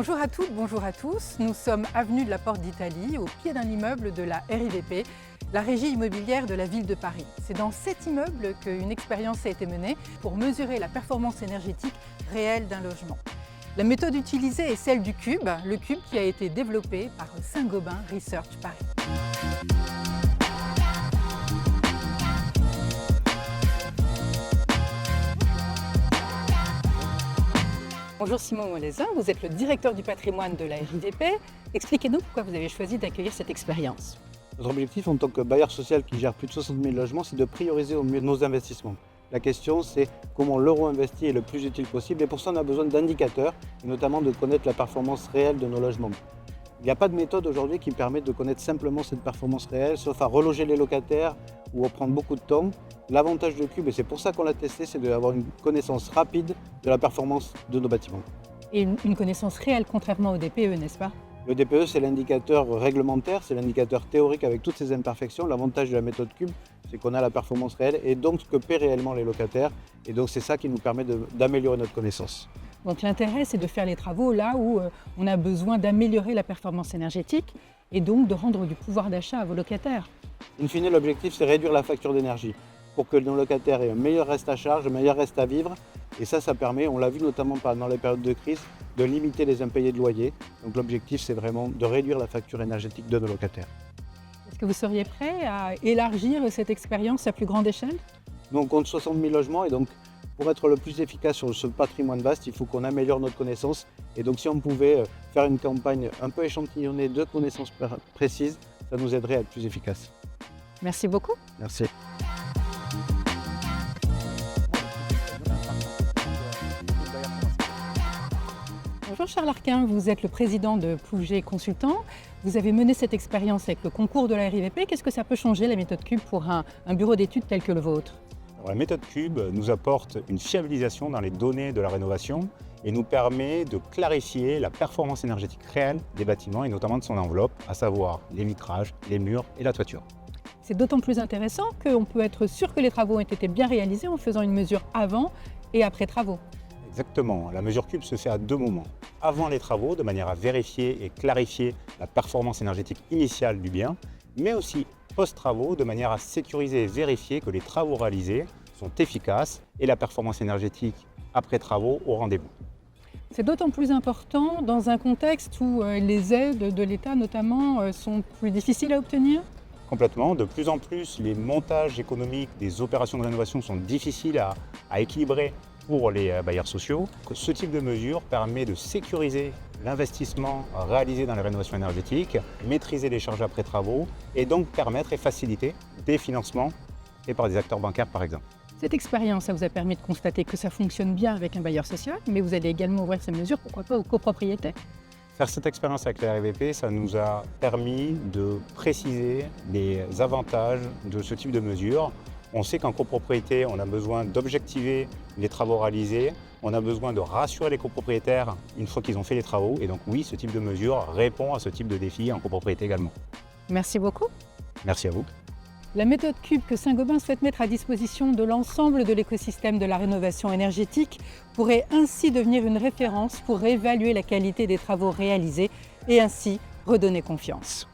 Bonjour à toutes, bonjour à tous. Nous sommes avenue de la Porte d'Italie, au pied d'un immeuble de la RIVP, la régie immobilière de la ville de Paris. C'est dans cet immeuble qu'une expérience a été menée pour mesurer la performance énergétique réelle d'un logement. La méthode utilisée est celle du cube, le cube qui a été développé par Saint-Gobain Research Paris. Bonjour Simon Molezin, vous êtes le directeur du patrimoine de la RIVP. Expliquez-nous pourquoi vous avez choisi d'accueillir cette expérience. Notre objectif en tant que bailleur social qui gère plus de 60 000 logements, c'est de prioriser au mieux nos investissements. La question, c'est comment l'euro investi est le plus utile possible et pour ça, on a besoin d'indicateurs, et notamment de connaître la performance réelle de nos logements. Il n'y a pas de méthode aujourd'hui qui permet de connaître simplement cette performance réelle, sauf à reloger les locataires ou à prendre beaucoup de temps. L'avantage de Cube, et c'est pour ça qu'on l'a testé, c'est d'avoir une connaissance rapide de la performance de nos bâtiments. Et une connaissance réelle, contrairement au DPE, n'est-ce pas? Le DPE, c'est l'indicateur réglementaire, c'est l'indicateur théorique avec toutes ses imperfections. L'avantage de la méthode Cube, c'est qu'on a la performance réelle et donc ce que paient réellement les locataires. Et donc c'est ça qui nous permet d'améliorer notre connaissance. Donc l'intérêt, c'est de faire les travaux là où on a besoin d'améliorer la performance énergétique et donc de rendre du pouvoir d'achat à vos locataires. In fine, l'objectif, c'est réduire la facture d'énergie pour que nos locataires aient un meilleur reste à charge, un meilleur reste à vivre. Et ça permet, on l'a vu notamment pendant les périodes de crise, de limiter les impayés de loyer. Donc l'objectif, c'est vraiment de réduire la facture énergétique de nos locataires. Est-ce que vous seriez prêt à élargir cette expérience à plus grande échelle? Nous, on compte 60 000 logements et donc pour être le plus efficace sur ce patrimoine vaste, il faut qu'on améliore notre connaissance. Et donc si on pouvait faire une campagne un peu échantillonnée de connaissances précises, ça nous aiderait à être plus efficace. Merci beaucoup. Merci. Bonjour Charles Arquin, vous êtes le président de Plouget Consultants. Vous avez mené cette expérience avec le concours de la RIVP. Qu'est-ce que ça peut changer, la méthode Cube, pour un bureau d'études tel que le vôtre? Alors, la méthode Cube nous apporte une fiabilisation dans les données de la rénovation et nous permet de clarifier la performance énergétique réelle des bâtiments et notamment de son enveloppe, à savoir les vitrages, les murs et la toiture. C'est d'autant plus intéressant qu'on peut être sûr que les travaux ont été bien réalisés en faisant une mesure avant et après travaux. Exactement, la mesure Cube se fait à deux moments. Avant les travaux, de manière à vérifier et clarifier la performance énergétique initiale du bien, mais aussi post-travaux, de manière à sécuriser et vérifier que les travaux réalisés sont efficaces et la performance énergétique après travaux au rendez-vous. C'est d'autant plus important dans un contexte où les aides de l'État notamment sont plus difficiles à obtenir? Complètement. De plus en plus, les montages économiques des opérations de rénovation sont difficiles à équilibrer pour les bailleurs sociaux. Ce type de mesure permet de sécuriser l'investissement réalisé dans les rénovations énergétiques, maîtriser les charges après travaux et donc permettre et faciliter des financements faits par des acteurs bancaires par exemple. Cette expérience, ça vous a permis de constater que ça fonctionne bien avec un bailleur social, mais vous allez également ouvrir ces mesures, pourquoi pas, aux copropriétaires. Faire cette expérience avec la RIVP, ça nous a permis de préciser les avantages de ce type de mesures. On sait qu'en copropriété, on a besoin d'objectiver les travaux réalisés, on a besoin de rassurer les copropriétaires une fois qu'ils ont fait les travaux. Et donc oui, ce type de mesure répond à ce type de défi en copropriété également. Merci beaucoup. Merci à vous. La méthode Cube que Saint-Gobain souhaite mettre à disposition de l'ensemble de l'écosystème de la rénovation énergétique pourrait ainsi devenir une référence pour évaluer la qualité des travaux réalisés et ainsi redonner confiance.